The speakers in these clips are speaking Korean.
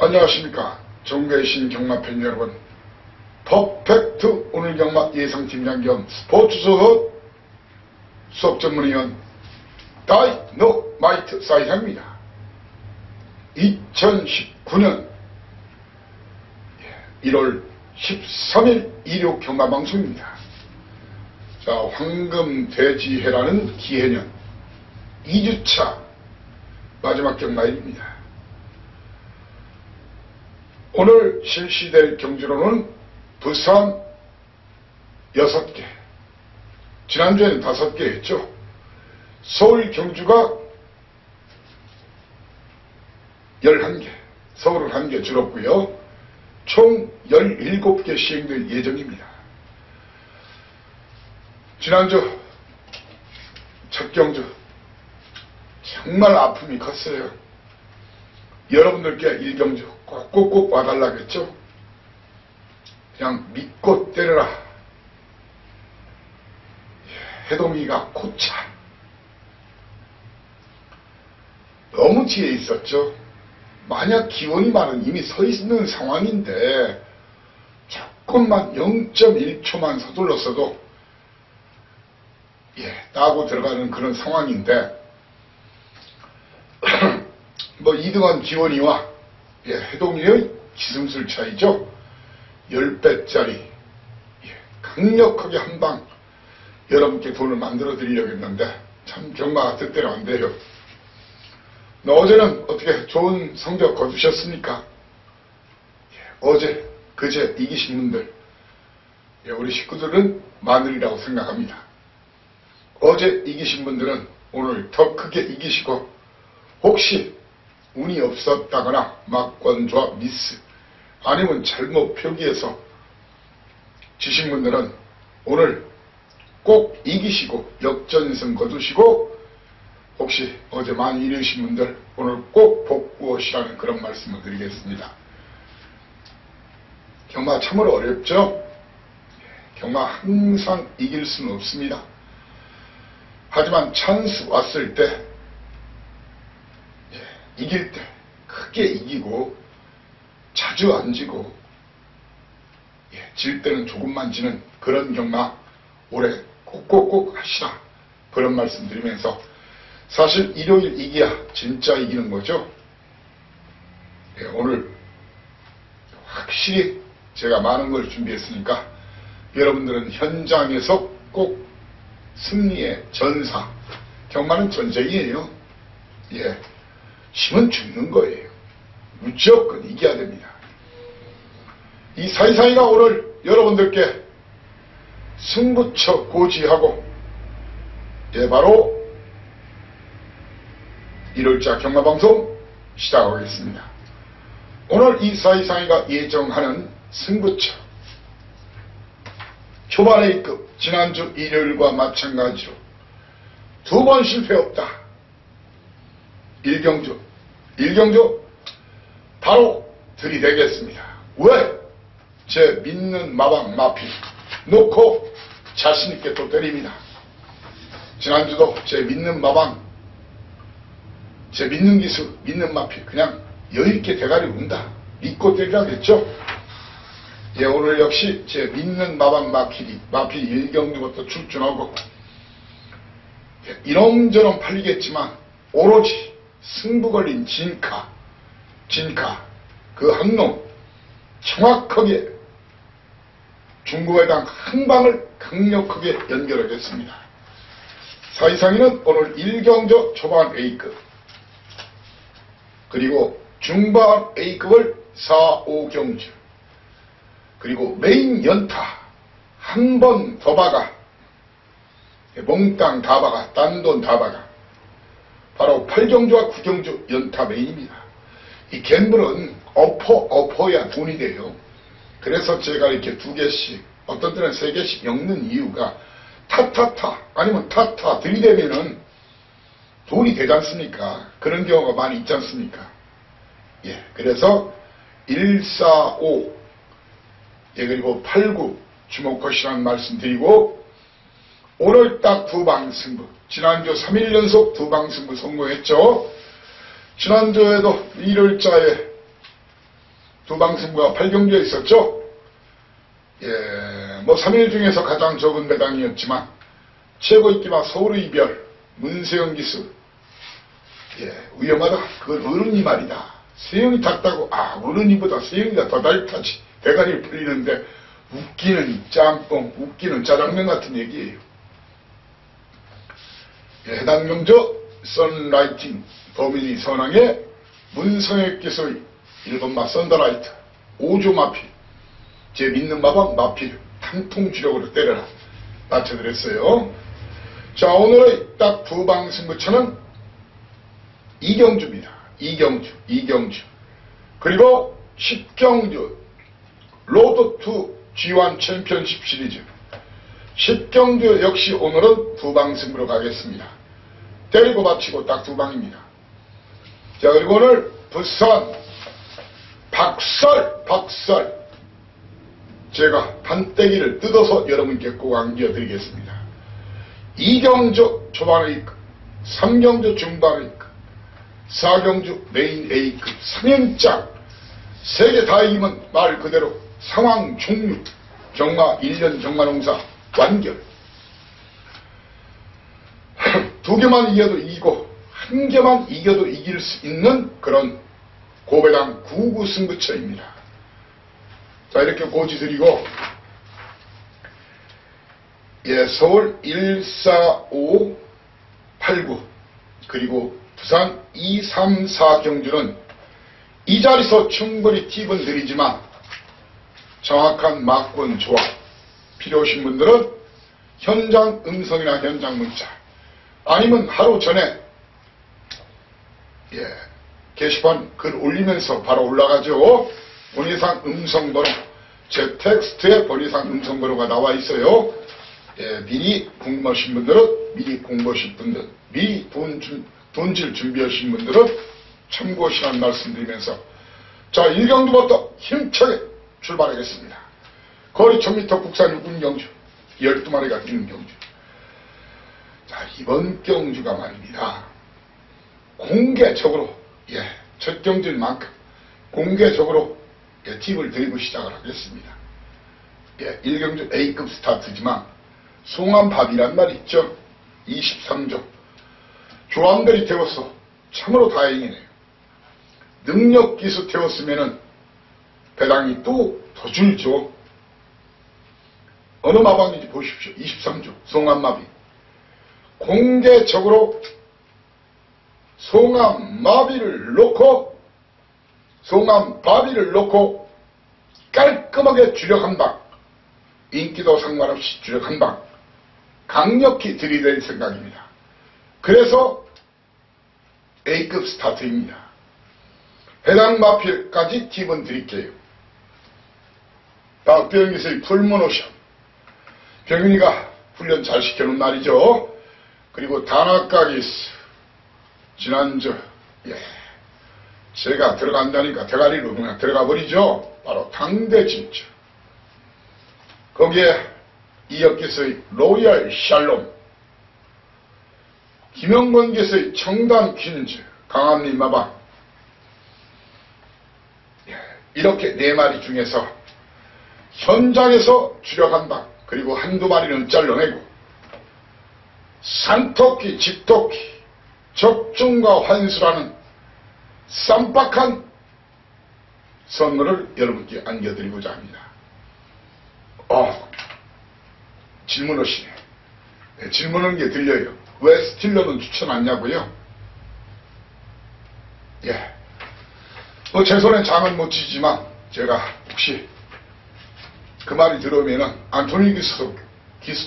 안녕하십니까. 정계신 경마팬 여러분. 퍼펙트 오늘 경마 예상팀장 겸 스포츠소서 수석전문위원 다이노마이트 사이상입니다. 2019년 1월 13일 일요 경마방송입니다. 자, 황금돼지해라는 기해년 2주차 마지막 경마일입니다. 오늘 실시될 경주로는 부산 6개, 지난주에는 5개 했죠. 서울 경주가 11개, 서울은 1개 줄었고요. 총 17개 시행될 예정입니다. 지난주 첫 경주 정말 아픔이 컸어요. 여러분들께 1경주 꼭꼭꼭 와달라겠죠. 그냥 믿고 때려라. 해동이가 고차 너무 뒤에 있었죠. 만약 기원이 말은 이미 서 있는 상황인데 조금만 0.1초만 서둘렀어도 따고 들어가는 그런 상황인데 뭐 2등한 기원이와 해동이의 기승술 차이죠. 10배짜리 강력하게 한방 여러분께 돈을 만들어 드리려고 했는데 참 경마가 뜻대로 안 돼요. 어제는 어떻게 좋은 성적 거두셨습니까? 어제 그제 이기신 분들 우리 식구들은 마늘이라고 생각합니다. 어제 이기신 분들은 오늘 더 크게 이기시고, 혹시 운이 없었다거나 막권조합 미스 아니면 잘못 표기해서 지신 분들은 오늘 꼭 이기시고 역전승 거두시고, 혹시 어제 많이 잃으신 분들 오늘 꼭 복구하시라는 그런 말씀을 드리겠습니다. 경마 참으로 어렵죠. 경마 항상 이길 수는 없습니다. 하지만 찬스 왔을 때 이길 때 크게 이기고 자주 안 지고 질 때는 조금만 지는 그런 경마 올해 꼭꼭꼭 하시라, 그런 말씀 드리면서, 사실 일요일 이기야 진짜 이기는 거죠. 오늘 확실히 제가 많은 걸 준비했으니까 여러분들은 현장에서 꼭 승리의 전사, 경마는 전쟁이에요. 심은 죽는 거예요. 무조건 이겨야 됩니다. 이 사이사이가 오늘 여러분들께 승부처 고지하고 바로 1월자 경마방송 시작하겠습니다. 오늘 이 사이사이가 예정하는 승부처 초반 A급 지난주 일요일과 마찬가지로 2번 실패 없다. 1경주 바로 들이대겠습니다. 왜? 제 믿는 마방 마필 놓고 자신있게 또 때립니다. 지난주도 제 믿는 마방, 제 믿는 기술, 믿는 마필 그냥 여유있게 대가리 운다. 믿고 때리라고 했죠. 오늘 역시 제 믿는 마방 마필 1경주부터 출전하고 이런저런 팔리겠지만 오로지 승부 걸린 진카 그 한 놈 정확하게 중국에당 한 방을 강력하게 연결하겠습니다. 사이상이는 오늘 1경주 초반 A급 그리고 중반 A급을 4, 5경주 그리고 메인 연타 한 번 더 박아, 몽땅 다 박아, 딴돈 다 박아, 바로 8경주와 9경주 연타 메인입니다. 이 갬블은 엎어야 돈이 돼요. 그래서 제가 이렇게 2개씩, 어떤 때는 3개씩 엮는 이유가 타타타 아니면 타타 들이대면은 돈이 되지 않습니까? 그런 경우가 많이 있지 않습니까? 그래서 1, 4, 5 그리고 8, 9 주목하시라는 말씀 드리고, 오늘 딱 2방 승부, 지난주 3일 연속 2방 승부 성공했죠. 지난주에도 1월자에 두방승부가 8경주에 있었죠. 예, 뭐 3일 중에서 가장 적은 배당이었지만 최고 인기가 서울의 이별, 문세영 기수. 예, 위험하다. 그건 어른이 말이다. 세영이 탔다고 어른이보다 세영이가 더 잘 타지. 대가리 풀리는데 웃기는 짬뽕, 웃기는 짜장면 같은 얘기예요. 예, 해당 경주 선라이팅 도미니 선왕의 문성혁 기수의 1번마 썬더라이트 5조 마필, 제 믿는 마방 마필 tan통 주력으로 때려라 맞춰드렸어요. 자, 오늘의 딱 두방 승부처는 이경주입니다. 이경주. 그리고 10경주 로드2 G1 챔피언십 시리즈 10경주 역시 오늘은 두방 승부로 가겠습니다. 때리고 받치고 딱 두방입니다. 자, 그리고 오늘 부산 박설 제가 판때기를 뜯어서 여러분께 꼭 안겨드리겠습니다. 2경주 초반 A급, 3경주 중반 A급, 4경주 메인 A급 3연장 세 개 다 이기면 말 그대로 상황 종류, 정마 1년 정마농사 완결. 두 개만 이겨도 이기고 한 개만 이겨도 이길 수 있는 그런 고배당 9구 승부처입니다. 자, 이렇게 고지 드리고, 예, 서울 145, 89 그리고 부산 234 경주는 이 자리에서 충분히 팁은 드리지만 정확한 막권 조합 필요하신 분들은 현장 음성이나 현장 문자 아니면 하루 전에 게시판 글 올리면서 바로 올라가죠. 본의상 음성번호, 제 텍스트에 본의상 음성번호가 나와 있어요. 미리 궁금하신 분들은 미리 공부하실 분들, 미리 돈질 준비하신 분들은 참고하시라는 말씀드리면서 자, 1경주부터 힘차게 출발하겠습니다. 거리 1000m 국산 육군 경주 12마리가 뛰는 경주. 자, 이번 경주가 말입니다. 공개적으로 첫 경주인 만큼 공개적으로 팁을 드리고 시작을 하겠습니다. 1경주 A급 스타트지만 송암밥이란 말 있죠. 23조 조항들이 태워서 참으로 다행이네요. 능력기수 태웠으면은 배당이 또 더 줄죠. 어느 마방인지 보십시오. 23조 송암마비. 공개적으로 송암마비를 놓고 깔끔하게 주력 한방, 인기도 상관없이 주력 한방 강력히 들이댈 생각입니다. 그래서 A급 스타트입니다. 해당 마필까지 팁은 드릴게요. 박병기서의 풀문오션, 병윤이가 훈련 잘 시켜놓은 날이죠. 그리고 단학가기스, 지난주 제가 들어간다니까 대가리로 그냥 들어가 버리죠. 바로 당대진주. 거기에 이혁기서의 로얄 샬롬, 김영권기서의 청담 퀸즈, 강한림 마방. 이렇게 4마리 중에서 현장에서 주력한 방, 그리고 한두 마리는 잘라내고 산토끼, 집토끼, 적중과 환수라는 쌈박한 선물을 여러분께 안겨드리고자 합니다. 질문하시네. 질문하는 게 들려요. 왜 스틸러는 추천 안 하냐고요? 제 손에 장은 못 치지만 제가 혹시 그 말이 들어오면은 안토니 기수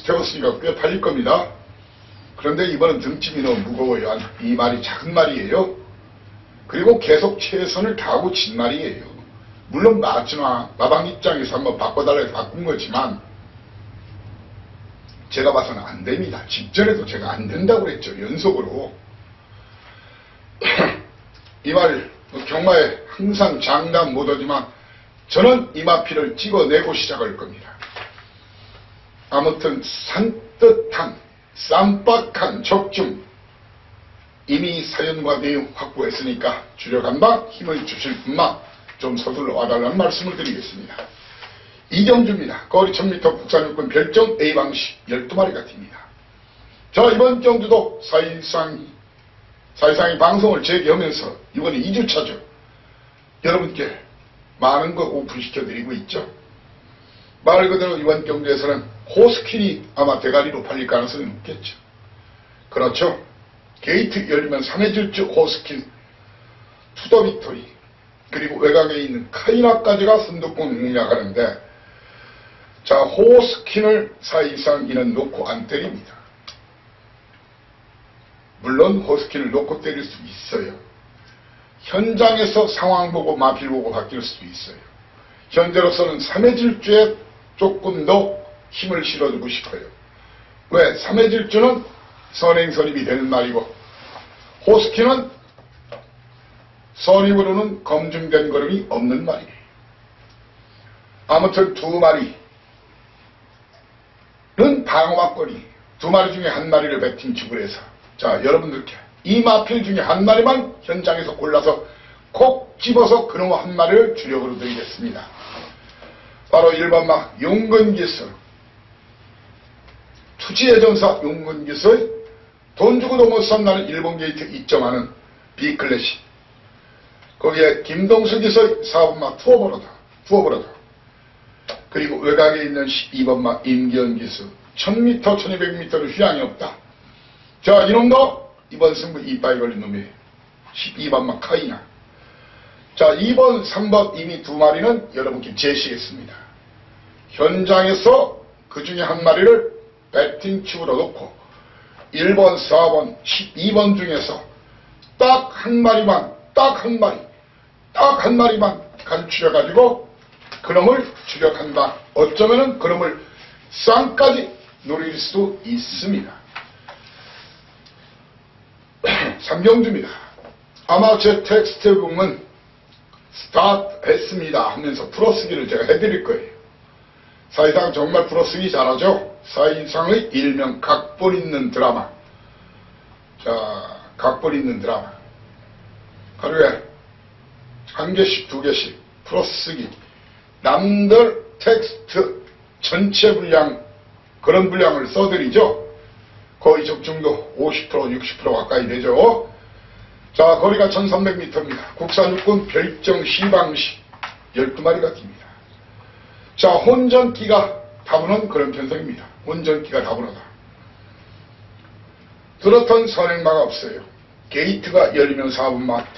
태웠으니까 꽤 팔릴 겁니다. 그런데 이번은 등짐이 너무 무거워요. 이 말이 작은 말이에요. 그리고 계속 최선을 다하고 친 말이에요. 물론 마방 입장에서 한번 바꿔달라 해서 바꾼 거지만 제가 봐서는 안 됩니다. 직전에도 제가 안 된다고 그랬죠. 연속으로. 이 말 경마에 항상 장담 못하지만 저는 이 마피를 찍어내고 시작할 겁니다. 아무튼 산뜻한 쌈박한 적중 이미 사연과 내용 확보했으니까 주력한방 힘을 주실 분만 좀 서둘러 와달라는 말씀을 드리겠습니다. 이경주입니다. 거리 1000m 국산 육군 별정 A방식 12마리가 튑니다. 자, 이번 경주도 사실상 이 방송을 재개하면서 이번에 2주차죠. 여러분께 많은 거 오픈시켜드리고 있죠. 말 그대로 이번 경주에서는 호스킨이 아마 대가리로 팔릴 가능성이 높겠죠. 그렇죠. 게이트 열리면 3회 질주 호스킨, 투더 빅토리, 그리고 외곽에 있는 카이나까지가 선두권 공략하는데, 자, 호스킨을 사실상 이는 놓고 안 때립니다. 물론 호스킨을 놓고 때릴 수 있어요. 현장에서 상황 보고 마필 보고 바뀔 수도 있어요. 현재로서는 3회 질주에 조금 더 힘을 실어주고 싶어요. 왜? 3회 질주는 선행선입이 되는 말이고, 호스킨은 선입으로는 검증된 걸음이 없는 말이에요. 아무튼 두 마리는 방어막거리, 두 마리 중에 한 마리를 배팅 지불해서, 자, 여러분들께 이 마필 중에 한 마리만 현장에서 골라서 콕 집어서 그놈 한 마리를 주력으로 드리겠습니다. 바로 1번막 용근기술, 투지의 전사 용근기술, 돈 주고도 못 산다는 일본 게이트 입점하는 B클래식, 거기에 김동수 기술 4번막 투어버러더, 그리고 외곽에 있는 12번막 임기현 기술, 1000m, 1200m는 휴양이 없다. 자, 이놈도 이번 승부 이빠이 걸린 놈이에요. 12번막 카이나. 자, 2번, 3번 이미 두 마리는 여러분께 제시했습니다. 현장에서 그 중에 한 마리를 배팅칩으로 놓고 1번, 4번, 12번 중에서 딱 한 마리만 간추려가지고 그놈을 추격한다. 어쩌면은 그놈을 쌍까지 노릴 수도 있습니다. 삼경주입니다. 아마 제 텍스트에 보면 스타트 했습니다 하면서 풀어쓰기를 제가 해드릴 거예요. 사실상 정말 풀어쓰기 잘하죠. 사실상의 일명 각본 있는 드라마. 자, 각본 있는 드라마. 하루에 한 개씩, 두 개씩 풀어쓰기. 남들 텍스트 전체 분량, 그런 분량을 써드리죠. 거의 적중도 50%, 60% 가까이 되죠. 자, 거리가 1300m입니다. 국산 육군 별정 C방식 12마리가 뜁니다. 자, 혼전기가 다분한 그런 편성입니다. 혼전기가 다분하다. 그렇던 선행마가 없어요. 게이트가 열리면 4분마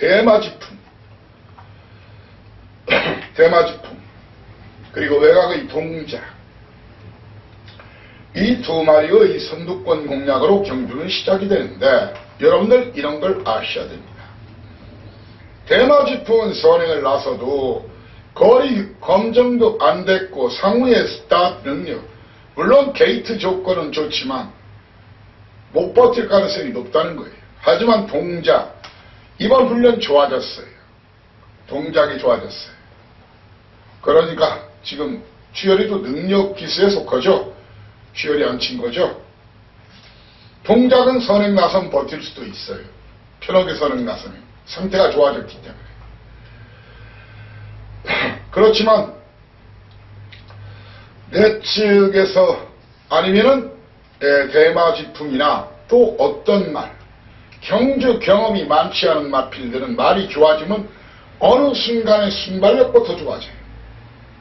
대마지풍, 그리고 외곽의 동작, 이 두 마리의 선두권 공략으로 경주는 시작이 되는데, 여러분들 이런 걸 아셔야 됩니다. 대마지풍은 선행을 나서도 거리 검증도 안 됐고 상우의 스타트 능력, 물론 게이트 조건은 좋지만 못 버틸 가능성이 높다는 거예요. 하지만 동작, 이번 훈련 좋아졌어요. 동작이 좋아졌어요. 그러니까 지금 취열이도 능력 기수에 속하죠. 취열이 안 친 거죠. 동작은 선행 나선 버틸 수도 있어요. 편하게 선행 나서면 상태가 좋아졌기 때문에. 그렇지만 내 측에서 아니면은 대마지풍이나 또 어떤 말, 경주 경험이 많지 않은 마필들은 말이 좋아지면 어느 순간에 순발력부터 좋아져요.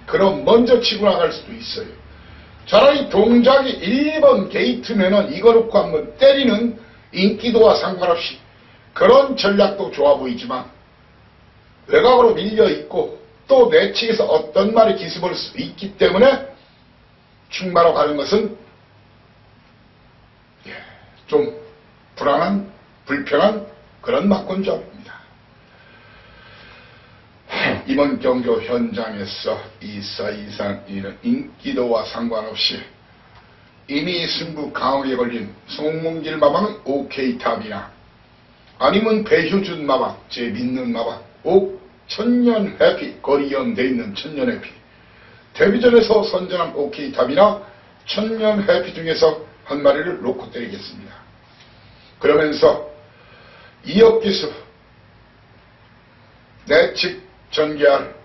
그럼 먼저 치고 나갈 수도 있어요. 차라리 동작이 1번 게이트면은 이거 놓고 한번 때리는 인기도와 상관없이 그런 전략도 좋아 보이지만, 외곽으로 밀려있고 또 내측에서 어떤 말이 기습할 수 있기 때문에 충마로 가는 것은 좀 불안한, 불편한 그런 막곤조합입니다. 이번 경주 현장에서 이상 이런 인기도와 상관없이 이미 승부 강하게 걸린 송문길 마방의 OK탑이나 아니면 배효준 마방, 제 믿는 마방, 천년 해피, 거리형 돼 있는 천년 해피, 데뷔전에서 선전한 OK탑이나 천년 해피 중에서 한 마리를 놓고 때리겠습니다. 그러면서 이역기수, 내측 전개할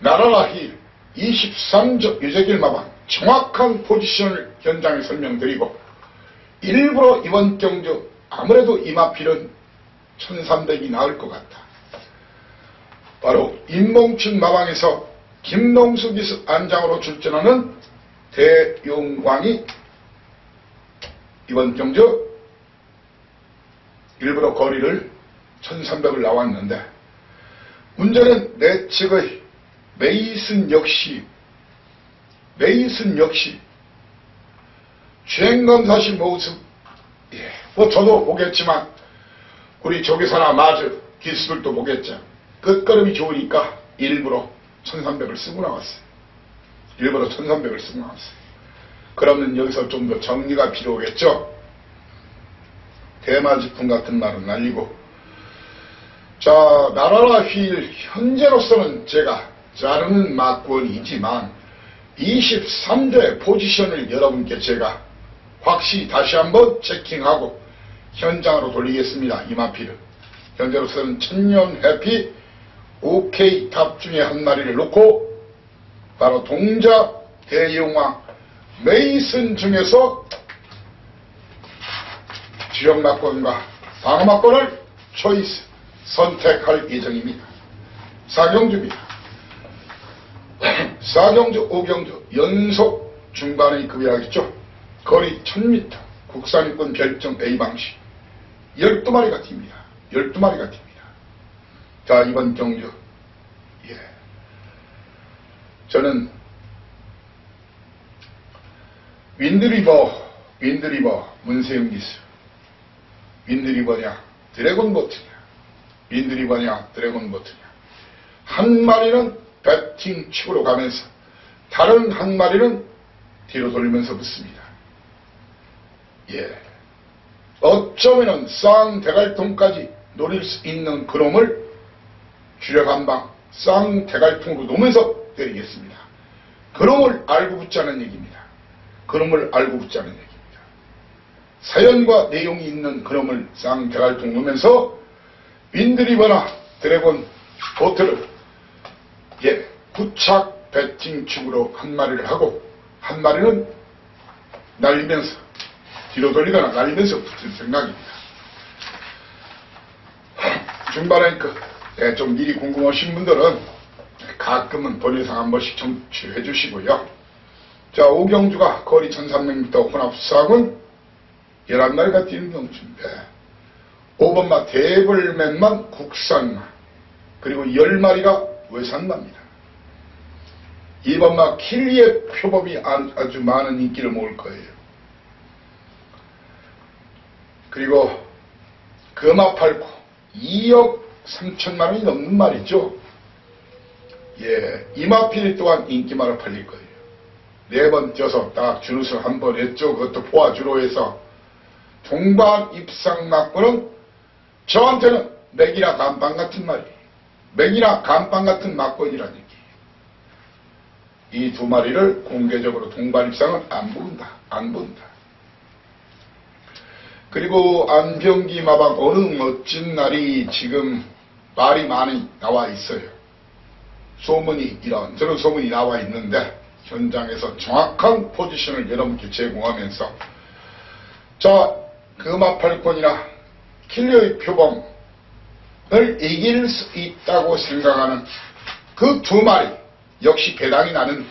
나라라 힐 23조 유재길 마방 정확한 포지션을 현장에 설명드리고, 일부러 이번 경주 아무래도 이마필은 1300이 나을 것 같다. 바로 임몽춘 마방에서 김농수 기수 안장으로 출전하는 대용광이 이번 경주 일부러 거리를 1300을 나왔는데, 문제는 내 측의 메이슨 역시 주행검사시 모습, 뭐 저도 보겠지만 우리 조계사나 마주 기수들도 보겠죠. 끝걸음이 좋으니까 일부러 1300을 쓰고 나왔어요. 그러면 여기서 좀 더 정리가 필요하겠죠. 대마지풍 같은 말은 날리고, 자, 나라라 휠 현재로서는 제가 자르는 막권이지만 23조의 포지션을 여러분께 제가 확실히 다시 한번 체킹하고 현장으로 돌리겠습니다. 이마필은 현재로서는 천년 해피 OK 탑 중에 한 마리를 놓고 바로 동자 대용왕 메이슨 중에서 주력 막권과 방어 막권을 초이스 선택할 예정입니다. 4경주입니다. 4경주, 5경주 연속 중반의 급이라겠죠. 거리 1000m 국산인권 별점 A 방식 12마리가 뜁니다. 12마리가 뜁니다. 자, 이번 경주, 저는 윈드리버 문세영 기수, 윈드리버냐 드래곤보트냐, 한 마리는 배팅 축으로 가면서 다른 한 마리는 뒤로 돌리면서 붙습니다. 어쩌면은 쌍대갈통까지 노릴 수 있는 그놈을 주력 한방 쌍대갈통으로 놓으면서 때리겠습니다. 그놈을 알고 붙자는 얘기입니다. 사연과 내용이 있는 그놈을 쌍대갈통 놓으면서 윈드리버나 드래곤 보트를 부착 배팅축으로 한 마리를 하고 한 마리는 날리면서 뒤로 돌리거나 날리면서 붙을 생각입니다. 중반에 좀 미리 궁금하신 분들은 가끔은 본의상 한 번씩 청취해 주시고요. 자, 5경주가 거리 1300m 혼합수학은 11마리가 뛰는 경주인데 5번마 대불맨만 국산마, 그리고 10마리가 외산마입니다. 2번마 킬리의 표범이 아주 많은 인기를 모을 거예요. 그리고 금화팔코 2억 3천만원이 넘는 말이죠. 이마필 또한 인기마로 팔릴 거예요. 4번 뛰어서 딱 준우승 한 번 했죠. 그것도 포화주로 해서 동반 입상 막고는 저한테는 맥이나 감빵 같은 말이에요. 맥이나 감빵 같은 막권이라는 얘기예요. 이 두 마리를 공개적으로 동반 입상은 안 본다. 그리고 안병기 마방 어느 멋진 날이 지금 말이 많이 나와 있어요. 소문이 이런저런 소문이 나와 있는데 현장에서 정확한 포지션을 여러분께 제공하면서, 자, 금화팔콘이나 킬리의 표범을 이길 수 있다고 생각하는 그 두 마리, 역시 배당이 나는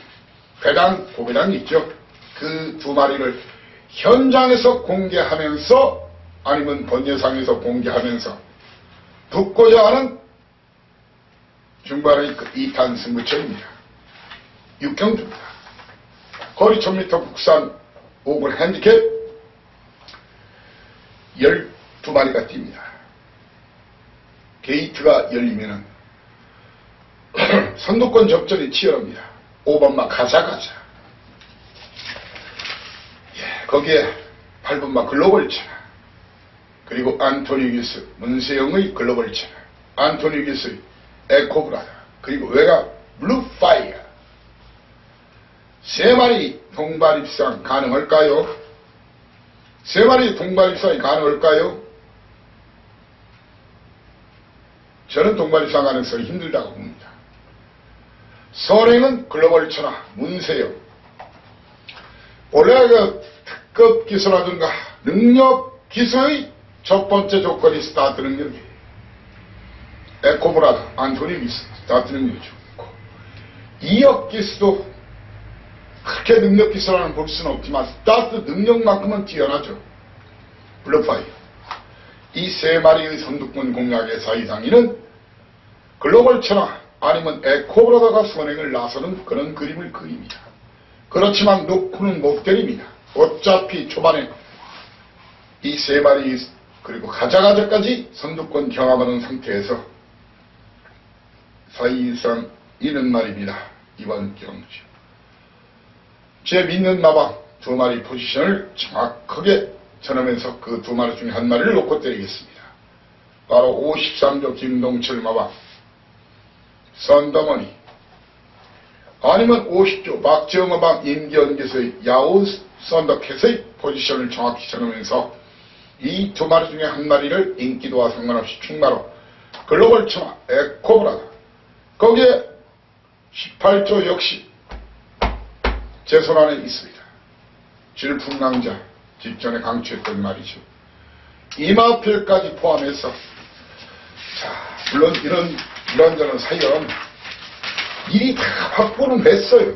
고배당이 있죠. 그 두 마리를 현장에서 공개하면서 아니면 번예상에서 공개하면서 붙고자 하는 중반의 2탄 승부처입니다. 6경주입니다. 거리 1000m 국산 5군 핸디캡 12마리가 뜁니다. 게이트가 열리면은 선두권 접전이 치열합니다. 5번마 가자가자, 거기에 8번마 글로벌 채널, 그리고 안토니 기스 문세영의 글로벌 채널, 안토니 기스의 에코브라더, 그리고 외가 블루파이어. 3마리 동반 입상 가능할까요? 3마리 동반 입상이 가능할까요? 저는 동반 입상 가능성이 힘들다고 봅니다. 선행은 글로벌 천하 문세영. 원래 그 특급 기수라든가 능력 기수의 첫 번째 조건이 스타트 능력이에요. 에코브라더 안토니 스타트 능력이 좋고, 2억 기수도 그렇게 능력 기수라는 볼 수는 없지만 스타트 능력만큼은 뛰어나죠. 블러파이어. 이 세 마리의 선두권 공략의 사이상위는 글로벌 천하 아니면 에코브라더가 선행을 나서는 그런 그림을 그립니다. 그렇지만 놓고는 못 때립니다. 어차피 초반에 이 세 마리 그리고 가자가자까지 선두권 경험하는 상태에서 사이상 이는 말입니다. 이번 경주. 제 믿는 마방 두 마리 포지션을 정확하게 전하면서 그 두 마리 중에 한 마리를 놓고 때리겠습니다. 바로 53조 김동철 마방 썬더머니, 아니면 50조 박지영 마방 임기연기서의 야후 썬더캣의 포지션을 정확히 전하면서 이 두 마리 중에 한 마리를 인기도와 상관없이 충마로 글로벌 천하 에코브라더, 거기에 18조 역시 제 손 안에 있습니다. 질풍강자 직전에 강추했던 말이죠. 이마필까지 포함해서, 자, 물론 이런저런 사연 일이 다 확보는 했어요.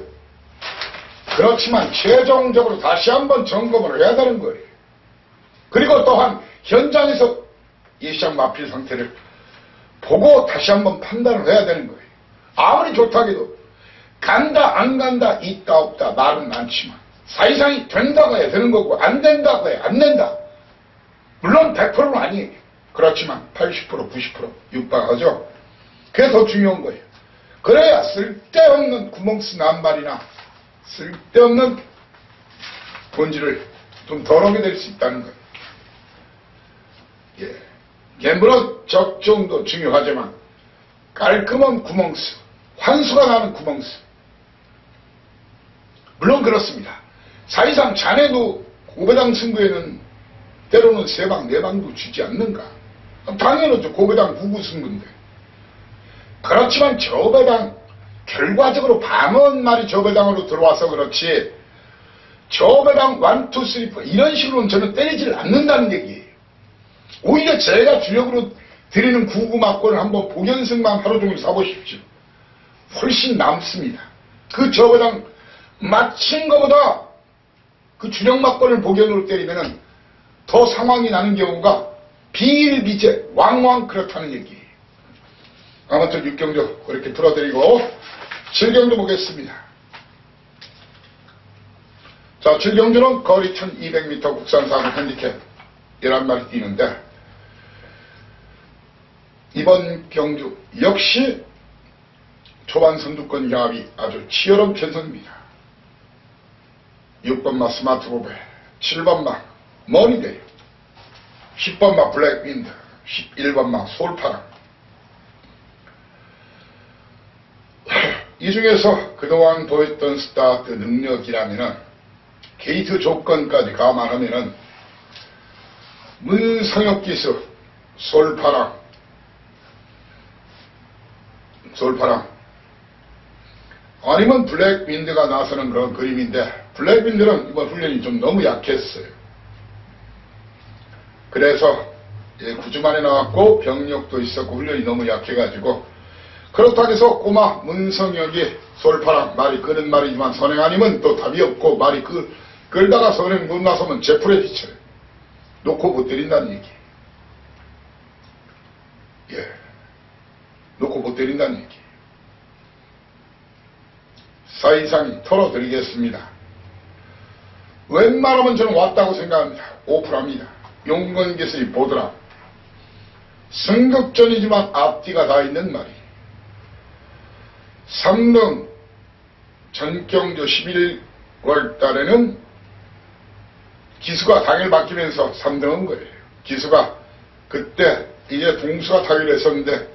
그렇지만 최종적으로 다시 한번 점검을 해야 되는 거예요. 그리고 또한 현장에서 이 시장 마필 상태를 보고 다시 한번 판단을 해야 되는 거예요. 아무리 좋다고 해도 간다 안 간다 있다 없다 말은 많지만 사이상이 된다고 해야 되는 거고 안 된다고 해야 안 된다. 물론 100%는 아니에요. 그렇지만 80% 90% 육박하죠. 그게 더 중요한 거예요. 그래야 쓸데없는 구멍 쓴 남발이나 쓸데없는 본질을 좀 덜어게 될 수 있다는 거예요. 예. 갬블은 적정도 중요하지만 깔끔한 구멍수, 환수가 나는 구멍수. 물론 그렇습니다. 사실상 자네도 고배당 승부에는 때로는 3방 4방도 주지 않는가. 당연하죠. 고배당 9구 승부인데. 그렇지만 저배당 결과적으로 방언 말이 저배당으로 들어와서 그렇지 저배당 1, 2, 3, 4 이런 식으로는 저는 때리질 않는다는 얘기예요. 오히려 제가 주력으로 드리는 9구 막권을 한번 복연승만 하루 종일 사보십시오. 훨씬 남습니다. 그 저배당 맞힌 것보다 그 주력 막권을 복연으로 때리면은 더 상황이 나는 경우가 비일비재 왕왕 그렇다는 얘기예요. 아무튼 6경주 그렇게 풀어드리고 7경주 보겠습니다. 자, 7경주는 거리 1200m 국산 사구 핸디캡 11마리 뛰는데 이번 경주 역시 초반 선두권 경합이 아주 치열한 편성입니다. 6번마 스마트보벨, 7번마 머니데이, 10번마 블랙윈드, 11번마 솔파랑. 이 중에서 그동안 보였던 스타트 능력이라면은 게이트 조건까지 감안하면은 문성혁 기수, 솔파랑 아니면 블랙윈드가 나서는 그런 그림인데 블랙윈드는 이번 훈련이 좀 너무 약했어요. 그래서 9주 만에 나왔고 병력도 있었고 훈련이 너무 약해가지고 그렇다고 해서 꼬마 문성혁이 솔파랑 말이 끄는 말이지만 선행 아니면 또 답이 없고 말이 끌다가 선행 못 나서면 제풀에 비쳐요. 놓고 못 때린다는 얘기. 예. 놓고 못 때린다는 얘기. 사이상이 털어드리겠습니다. 웬만하면 저는 왔다고 생각합니다. 오픈합니다. 용건기술이 보더라. 승급전이지만 앞뒤가 다 있는 말이. 3등 전경주 11월 달에는 기수가 당일 바뀌면서 3등한 거예요. 기수가 그때 이게 동수가 타기로 했었는데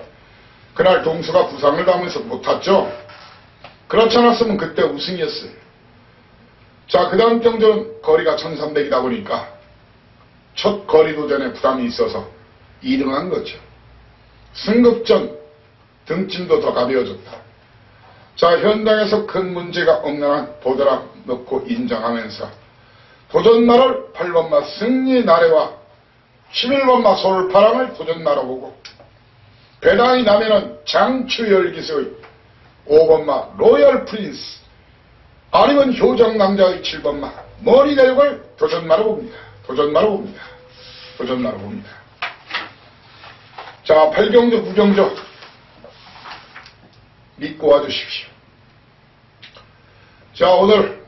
그날 동수가 부상을 당하면서 못 탔죠. 그렇지 않았으면 그때 우승이었어요. 자, 그 다음 경주는 거리가 1300이다 보니까 첫 거리 도전에 부담이 있어서 2등한 거죠. 승급전 등짐도 더 가벼워졌다. 자, 현장에서 큰 문제가 없는 한 보더라 넣고 인정하면서 도전마를 8번마 승리 나래와 11번마 솔파랑을 도전마로 보고 배당이 나면은 장추열기서의 5번마 로열 프린스 아니면 효정남자의 7번마 머리대육을 도전마로 봅니다. 도전마로 봅니다. 도전마로 봅니다. 자, 8경주 9경주 믿고 와주십시오. 자, 오늘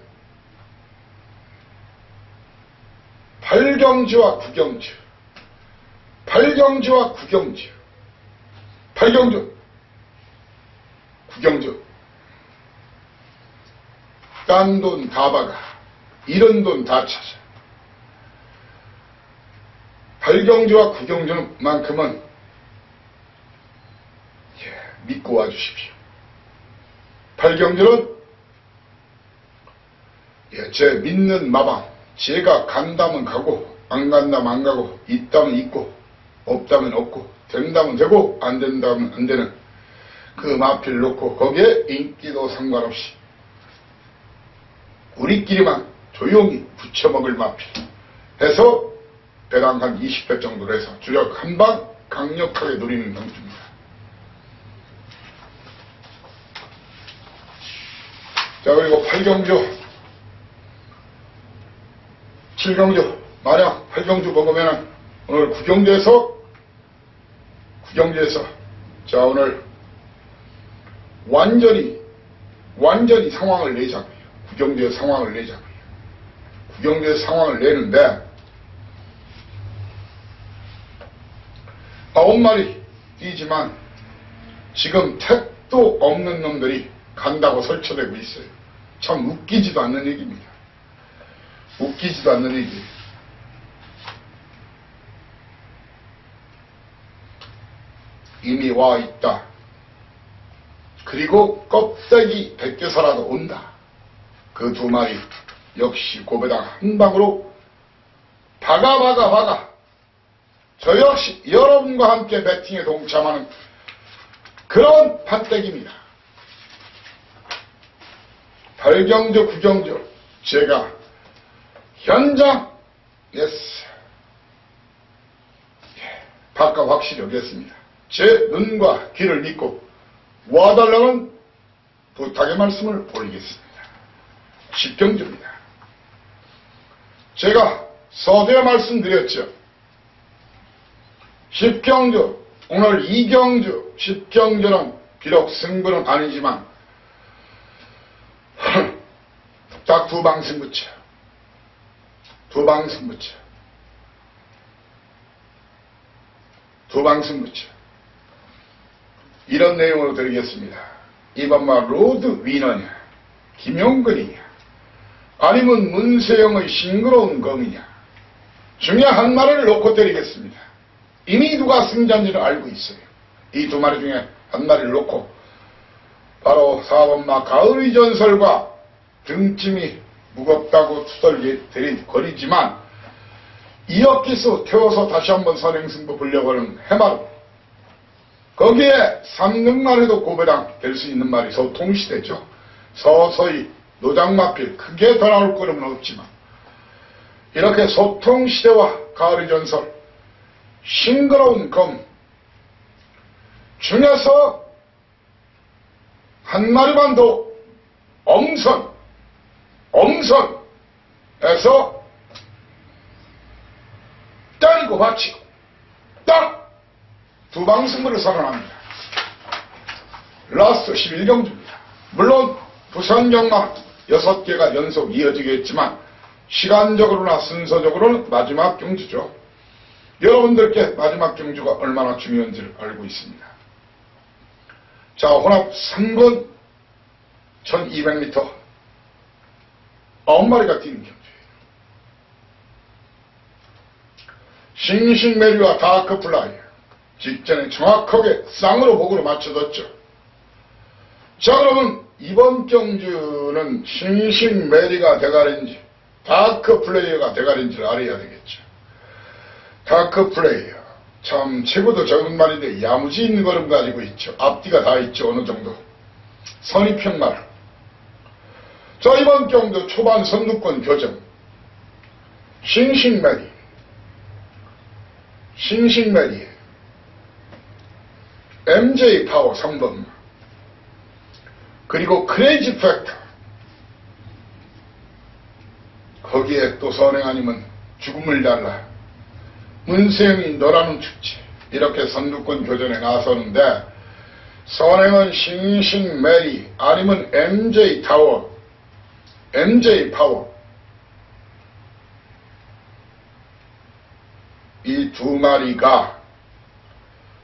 8경주와 9경주 8경주와 9경주 8경주 9경주 딴 돈 다 박아 이런 돈 다 찾아 8경주와 9경주는 만큼은 믿고 와주십시오. 8경주는 제 믿는 마방 제가 간다면 가고 안 간다면 안 가고 있다면 있고 없다면 없고 된다면 되고 안 된다면 안 되는 그 마필 놓고 거기에 인기도 상관없이 우리끼리만 조용히 부쳐먹을 마필 해서 배당 한 20배 정도로 해서 주력 한방 강력하게 누리는 경주입니다. 자, 그리고 8경주 7경주 만약 8경주 먹으면 오늘 9경주에서 자, 오늘 완전히 상황을 내자고요. 9경주의 상황을 내자고요. 9경주의 상황을 내는데 9마리 뛰지만 지금 택도 없는 놈들이 간다고 설쳐대고 있어요. 참 웃기지도 않는 얘기입니다. 웃기지도 않는 얘기. 이미 와 있다. 그리고 껍데기 벗겨서라도 온다. 그 2마리 역시 고배당 한 방으로 박아 저 역시 여러분과 함께 배팅에 동참하는 그런 판때기입니다. 8경주 9경주 제가 현장 바깥 확실히 오겠습니다. 제 눈과 귀를 믿고 와달라는 부탁의 말씀을 올리겠습니다. 10경주입니다. 제가 서두에 말씀드렸죠. 10경주 오늘 2경주 10경주는 비록 승부는 아니지만 딱 두 방 승부처 이런 내용으로 드리겠습니다. 이번마 로드 위너냐 김용근이냐 아니면 문세영의 싱그러운 검이냐 중에 한 마리를 놓고 때리겠습니다. 이미 누가 승자인지를 알고 있어요. 이 2마리 중에 한 마리를 놓고 바로 4번마 가을의 전설과 등짐이 무겁다고 투덜거리지만 이어끼수 태워서 다시 한번 선행승부 보려고 하는 해마루 거기에 3등만 해도 고배당 될 수 있는 말이 소통시대죠. 서서히 노장마필 크게 더 나올 거는 없지만 이렇게 소통시대와 가을의 전설 싱그러운 검 중에서 한 마리만 더 엄선해서 때리고 받치고 딱 두 방 승부를 선언합니다. 라스트 11경주입니다. 물론 부산경마 6개가 연속 이어지겠지만 시간적으로나 순서적으로는 마지막 경주죠. 여러분들께 마지막 경주가 얼마나 중요한지를 알고 있습니다. 자, 혼합 3번 1200m 9마리가 뛰는 경주예요. 싱싱메리와 다크플라이 직전에 정확하게 쌍으로 복으로 맞춰뒀죠. 자, 그러면 이번 경주는 싱싱메리가 대가리인지 다크플레이어가 대가리인지를 알아야 되겠죠. 다크플레이어 참 체구도 적은 말인데 야무지 있는 걸음 가지고 있죠. 앞뒤가 다 있죠. 어느 정도. 선입평말. 자, 이번 경주 초반 선두권 교정. 싱싱메리. MJ 파워 3번. 그리고 크레이지 팩터. 거기에 또 선행 아니면 죽음을 달라. 문세영이 너라는 축제. 이렇게 선두권 교전에 나서는데, 선행은 싱싱메리 아니면 MJ 타워, MJ 파워. 이 두 마리가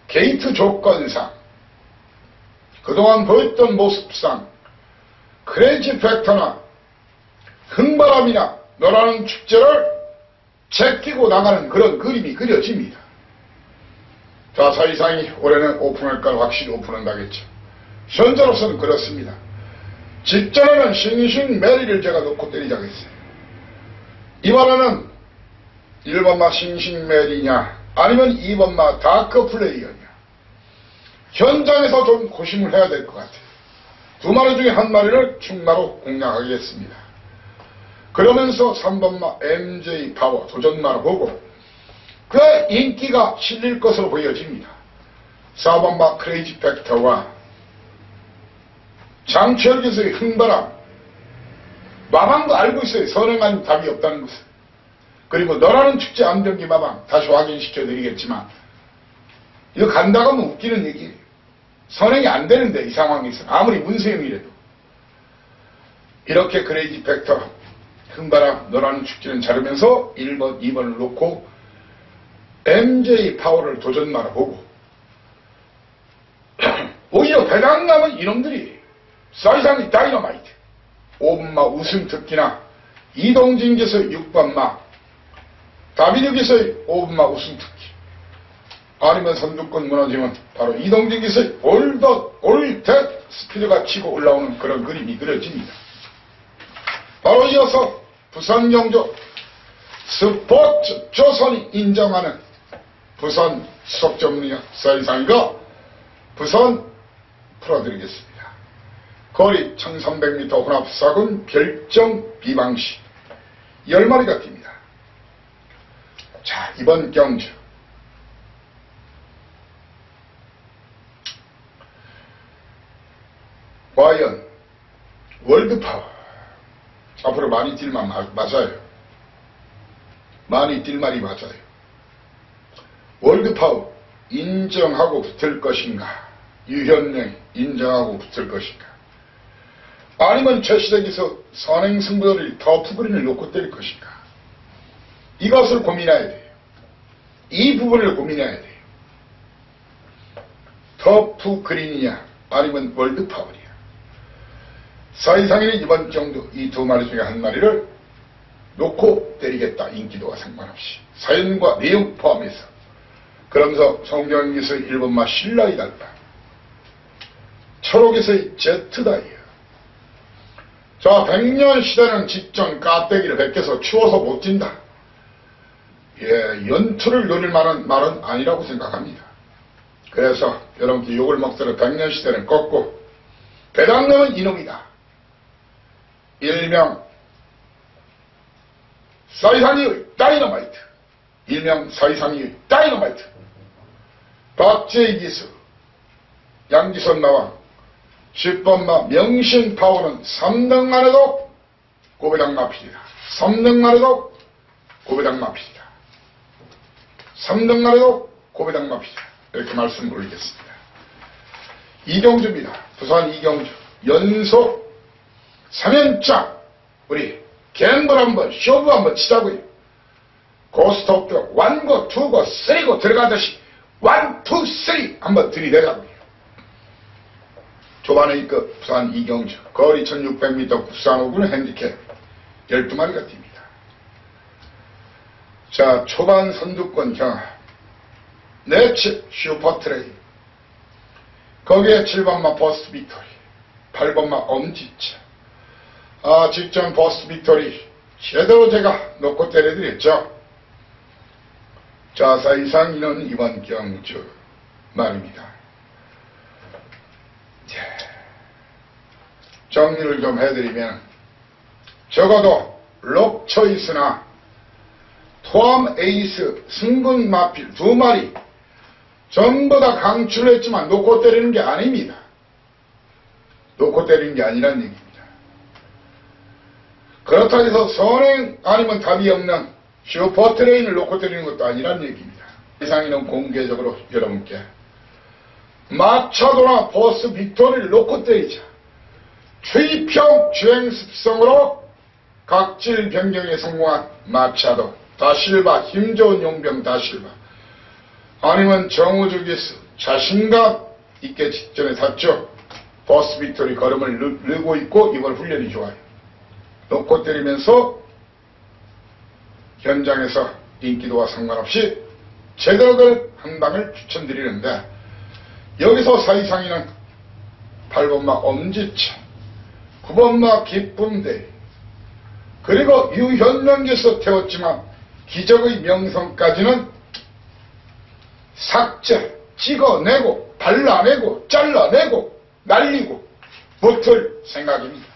게이트 조건상, 그동안 보였던 모습상 크레이지 팩터나 흥바람이나 너라는 축제를 제끼고 나가는 그런 그림이 그려집니다. 자, 사이상이 올해는 오픈할까 확실히 오픈한다겠죠. 현재로서는 그렇습니다. 직전에는 싱싱메리를 제가 놓고 때리자고 했어요. 이번에는 1번마 싱싱메리냐 아니면 2번마 다크플레이어냐. 현장에서 좀 고심을 해야 될 것 같아요. 두 마리 중에 한 마리를 충마로 공략하겠습니다. 그러면서 3번마 MJ 파워 도전마로 보고 그 인기가 실릴 것으로 보여집니다. 4번마 크레이지 팩터와 장철 기수의 흥바람. 마방도 알고 있어요. 선행한 답이 없다는 것을. 그리고 너라는 축제 안병기 마방 다시 확인시켜 드리겠지만 이거 간다고 하면 웃기는 얘기예요. 선행이 안 되는데 이 상황에서 아무리 문세영이라도. 이렇게 크레이지 팩터 흥바람 너라는 축제는 자르면서 1번 2번을 놓고 MJ 파워를 도전마로 보고 오히려 배당 남은 이놈들이 사이상이 다이너마이트 5번마 우승 특기나 이동진 기수의 6번마 다비드 기수의 5번마 우승 특기 아니면 선두권 무너지면 바로 이동진 기수의 올댓 스피드가 치고 올라오는 그런 그림이 그려집니다. 바로 이어서 부산 경주 스포츠 조선이 인정하는 부산 수석 전문의학 사이상이가 부산 풀어드리겠습니다. 거리 1300m 혼합사군 별정 비방시 10마리가 뜁니다. 자, 이번 경주 과연 월드파워 앞으로 많이 뛸만 맞아요. 많이 뛸 말이 맞아요. 월드파워 인정하고 붙을 것인가? 유현명 인정하고 붙을 것인가? 아니면 최시대기서 선행승부들이 터프그린을 놓고 때릴 것인가? 이것을 고민해야 돼요. 이 부분을 고민해야 돼요. 터프그린이냐 아니면 월드파워냐. 사이상에는 이번 경주 이 두 마리 중에 한 마리를 놓고 때리겠다. 인기도와 상관없이. 사연과 내용 포함해서. 그러면서 성경에서의 1번마 신라이 달다. 철옥에서의 제트다이어. 자, 100년 시대는 직전 까대기를 베껴서 추워서 못 뛴다. 예, 연투를 노릴 만한 말은 아니라고 생각합니다. 그래서 여러분께 욕을 먹더라도 100년 시대는 꺾고 배당놈은 이놈이다. 일명 사이상이의 다이너마이트. 일명 사이상이의 다이너마이트. 박재희 기수, 양지선 나와 10번마 명신파워는 3등만 해도 고배당 마필이다. 3등만 해도 고배당 마필이다. 3등만 해도 고배당 마필이다. 이렇게 말씀 올리겠습니다. 이경주입니다. 부산 이경주. 연속 3연장 우리 갬블 한번 쇼부 한번 치자고요. 고스톱도 1고 2고 3고 들어가듯이 1, 2, 3 한번 들이대자고요. 초반에 그 부산 이경주 거리 1600m 국산 5군 핸디캡 12마리가 뜁니다. 자, 초반 선두권 경합 네츠 슈퍼트레이 거기에 7번마 버스 빅토리 8번마 엄지차 직전 버스 빅토리 제대로 제가 놓고 때려드렸죠. 자, 사이상이는 이번 경주 말입니다. 정리를 좀 해드리면 적어도 록초이스나 토암 에이스 승분 마필 2마리 전부 다 강추를 했지만 놓고 때리는 게 아닙니다. 놓고 때리는 게 아니란 얘기입니다. 그렇다고 해서 선행 아니면 답이 없는 슈퍼트레인을 놓고 때리는 것도 아니란 얘기입니다. 이상에는 공개적으로 여러분께 마차도나 보스 빅토리를 놓고 때리자. 추이평 주행 습성으로 각질 변경에 성공한 마차도, 다실바, 힘 좋은 용병 다실바, 아니면 정우주기스 자신감 있게 직전에 탔죠. 보스 빅토리 걸음을 늘고 있고 이번 훈련이 좋아요. 놓고 때리면서 현장에서 인기도와 상관없이 제대로 된 한방을 추천드리는데, 여기서 사이상위는 8번마 엄지차, 9번마 기쁨대, 그리고 유현명께서 태웠지만 기적의 명성까지는 삭제, 찍어내고 발라내고 잘라내고 날리고 붙을 생각입니다.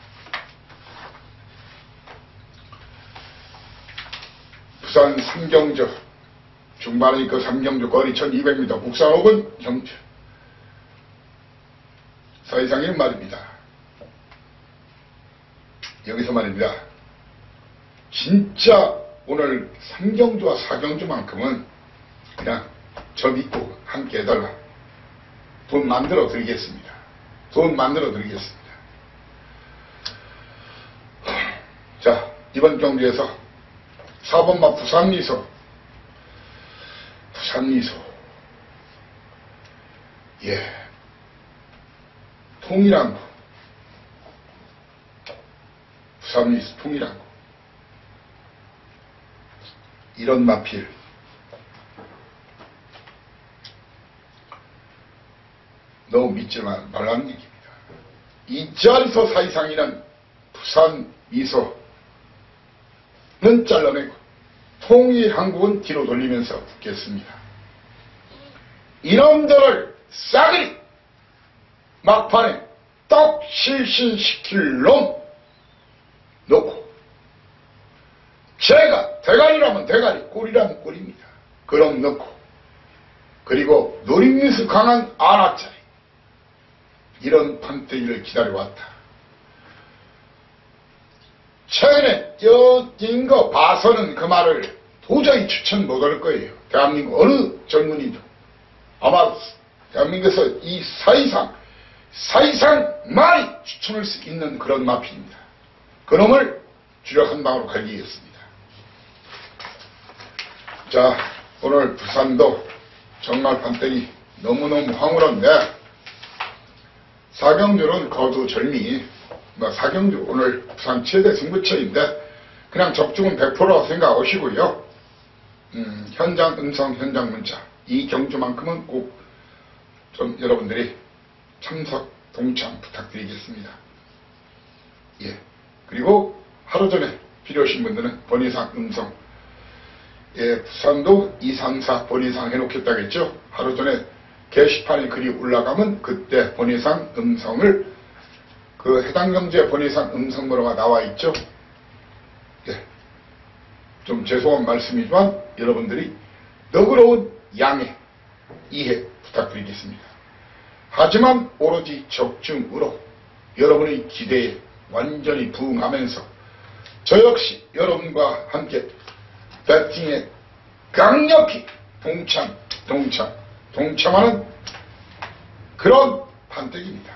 부산 삼경주 중반의 그 삼경주 거리 1200m 북산 5분 경주 사이상인 말입니다. 여기서 말입니다. 진짜 오늘 삼경주와 사경주만큼은 그냥 저 믿고 함께 해달라. 돈 만들어 드리겠습니다. 돈 만들어 드리겠습니다. 자, 이번 경기에서 4번마 부산미소. 예. 통일항구. 부산미소 통일항구. 이런 마필. 너무 믿지 말라는 얘기입니다. 이 자리에서 사이상이는 부산미소는 잘라내고 통일항국은 뒤로 돌리면서 붙겠습니다. 이놈들을 싸그리 막판에 떡 실신시킬 놈 놓고, 제가 대가리라면 대가리, 꿀이라면 꿀입니다. 그럼 넣고, 그리고 노림미수 강한 아나짜리, 이런 판때기를 기다려왔다. 최근에 뛴 거 봐서는 그 말을 도저히 추천 못할 거예요. 대한민국 어느 젊은이도. 아마 대한민국에서 이 사이상 많이 추천할 수 있는 그런 마필입니다. 그놈을 주력 한 방으로 갈기겠습니다. 자, 오늘 부산도 정말 판때기 너무너무 황홀한데, 사경주는 거두절미, 사경주 오늘 부산 최대 승부처인데 그냥 적중은 100%라고 생각하시고요. 현장 음성, 현장 문자, 이 경주만큼은 꼭 좀 여러분들이 참석 동참 부탁드리겠습니다. 예. 그리고 하루 전에 필요하신 분들은 번이상 음성, 예, 부산도 234 번이상 해놓겠다겠죠. 하루 전에 게시판에 글이 올라가면 그때 번이상 음성을, 그 해당 경주에 번이상 음성 번호가 나와 있죠. 예. 좀 죄송한 말씀이지만 여러분들이 너그러운 양해, 이해 부탁드리겠습니다. 하지만 오로지 적중으로 여러분의 기대에 완전히 부응하면서 저 역시 여러분과 함께 배팅에 강력히 동참하는 그런 판때기입니다.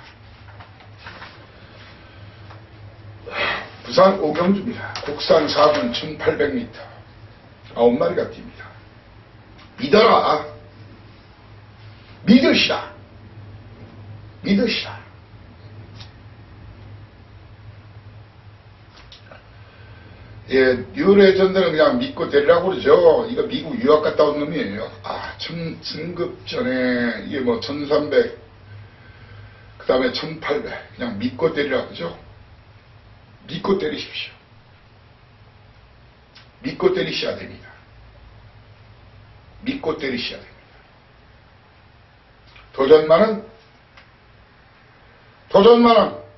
부산 오경주입니다. 국산 4분 1800m 9마리가 뜁니다. 믿어라. 믿으시라. 예, 뉴레전드는 그냥 믿고 데리라고 그러죠. 이거 미국 유학 갔다 온 놈이에요. 승급 전에 이게 뭐 1300, 그 다음에 1800, 그냥 믿고 때리라고 그러죠. 믿고 때리십시오. 믿고 때리셔야 됩니다. 믿고 때리셔야 됩니다. 도전만은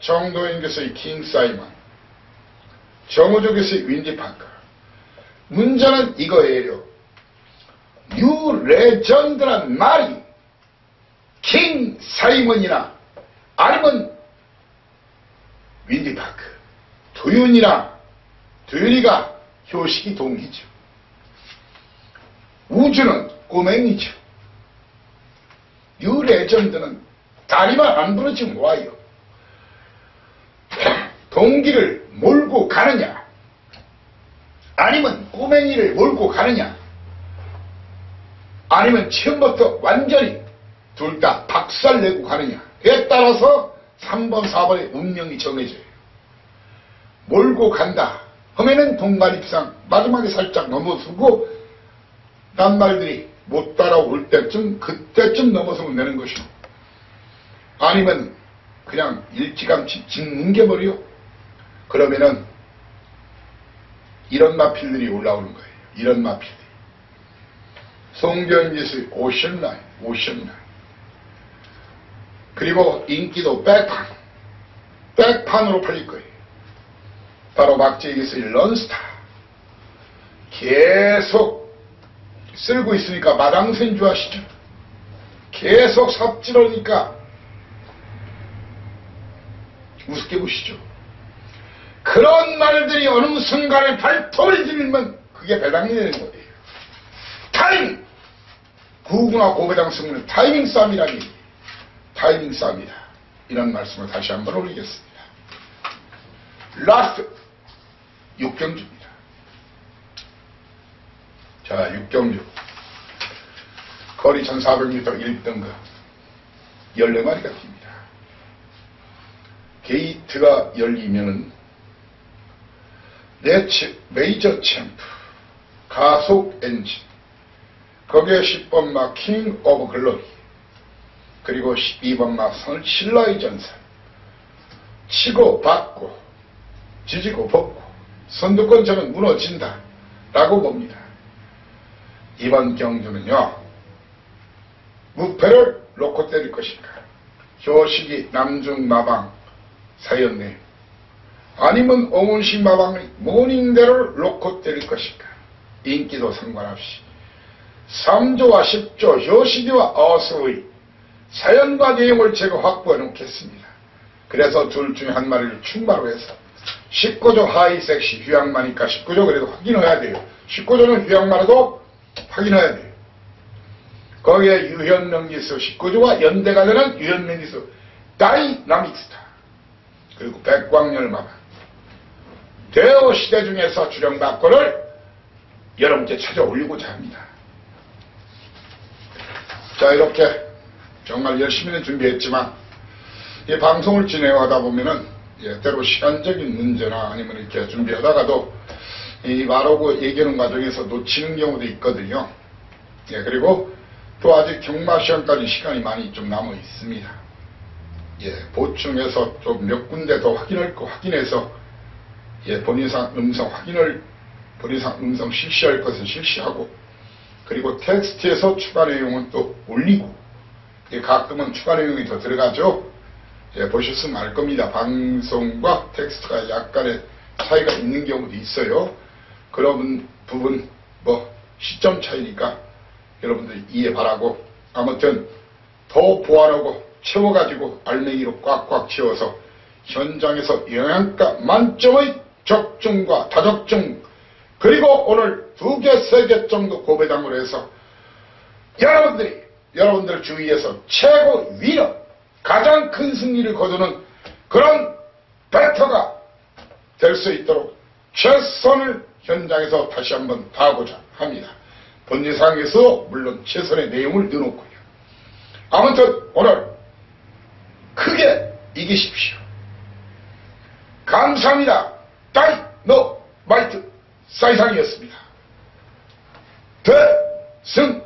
정도인께서의 킹 사이먼, 정우족에서의 윈디 파커. 문제는 이거예요. 뉴 레전드란 말이 킹 사이먼이나 아니면 윈디 파커, 도윤이가 효식이 동기죠. 우주는 꼬맹이죠. 뉴 레전드는 다리만 안 부러지면 와요. 동기를 몰고 가느냐 아니면 꼬맹이를 몰고 가느냐 아니면 처음부터 완전히 둘 다 박살내고 가느냐에 따라서 3번 4번의 운명이 정해져요. 몰고 간다 하면은 동간입상 마지막에 살짝 넘어서고 낱말들이 못 따라올 때쯤 그때쯤 넘어서면 되는 것이고, 아니면 그냥 일찌감치 짓뭉개버려. 그러면은 이런 마필들이 올라오는 거예요. 이런 마필들이. 송교인지수의 오션라인. 그리고 인기도 백판으로 팔릴 거예요. 바로 박재기수의 런스타. 계속 쓸고 있으니까 마당새인 줄 아시죠? 계속 삽질하니까 우습게 보시죠. 그런 말들이 어느 순간에 발톱을 들면 그게 배당이 되는 거예요. 타이밍! 구구나 고배당 승리는 타이밍 싸움이라니. 타이밍 싸움이다. 이런 말씀을 다시 한번 올리겠습니다. 라스트 6경주입니다. 자, 6경주. 거리 1400m 1등급 14마리가 뜁니다. 게이트가 열리면은 메이저 챔프, 가속 엔진, 거기에 10번 마 킹 오브 글로리, 그리고 12번 마 신라의 전설, 치고 받고 지지고 벗고 선두권 저는 무너진다 라고 봅니다. 이번 경주는요, 무패를 놓고 때릴 것인가, 효식이 남중마방 사연내, 아니면 오문식 마방의 모닝대를 놓고 때릴 것인가, 인기도 상관없이 3조와 10조 효식이와 어수의 사연과 내용을 제가 확보해 놓겠습니다. 그래서 둘 중에 한 마리를 충바로 해서 19조 하이섹시 휴양마니까 19조 그래도 확인해야 돼요. 19조는 휴양마라도 확인해야 돼요. 거기에 유현명기수 19조와 연대가 되는 유현명기수 다이나믹스타, 그리고 백광열마방 대어 시대 중에서 주령박권을 여러분께 찾아 올리고자 합니다. 자, 이렇게 정말 열심히는 준비했지만 이 방송을 진행하다 보면은 때로 시간적인 문제나 아니면 이렇게 준비하다가도 이 말하고 얘기하는 과정에서 놓치는 경우도 있거든요. 그리고 또 아직 경마시험까지 시간이 많이 좀 남아 있습니다. 보충해서 좀 몇 군데 더 확인해서 본인상 음성 실시할 것은 실시하고, 그리고 텍스트에서 추가 내용은 또 올리고, 가끔은 추가 내용이 더 들어가죠. 보셨으면 알 겁니다. 방송과 텍스트가 약간의 차이가 있는 경우도 있어요. 그런 부분 시점 차이니까 여러분들 이해 바라고, 아무튼 더 보완하고 채워가지고 알맹이로 꽉꽉 채워서 현장에서 영양가 만점의 적중과 다적중, 그리고 오늘 2개, 3개 정도 고배당으로 해서 여러분들 주위에서 최고 위너, 가장 큰 승리를 거두는 그런 배터가 될 수 있도록 최선을 현장에서 다시 한번 다하고자 합니다. 본예상에서 물론 최선의 내용을 넣어놓고요. 아무튼 오늘 크게 이기십시오. 감사합니다. 다이너마이트 사이상이었습니다. 대승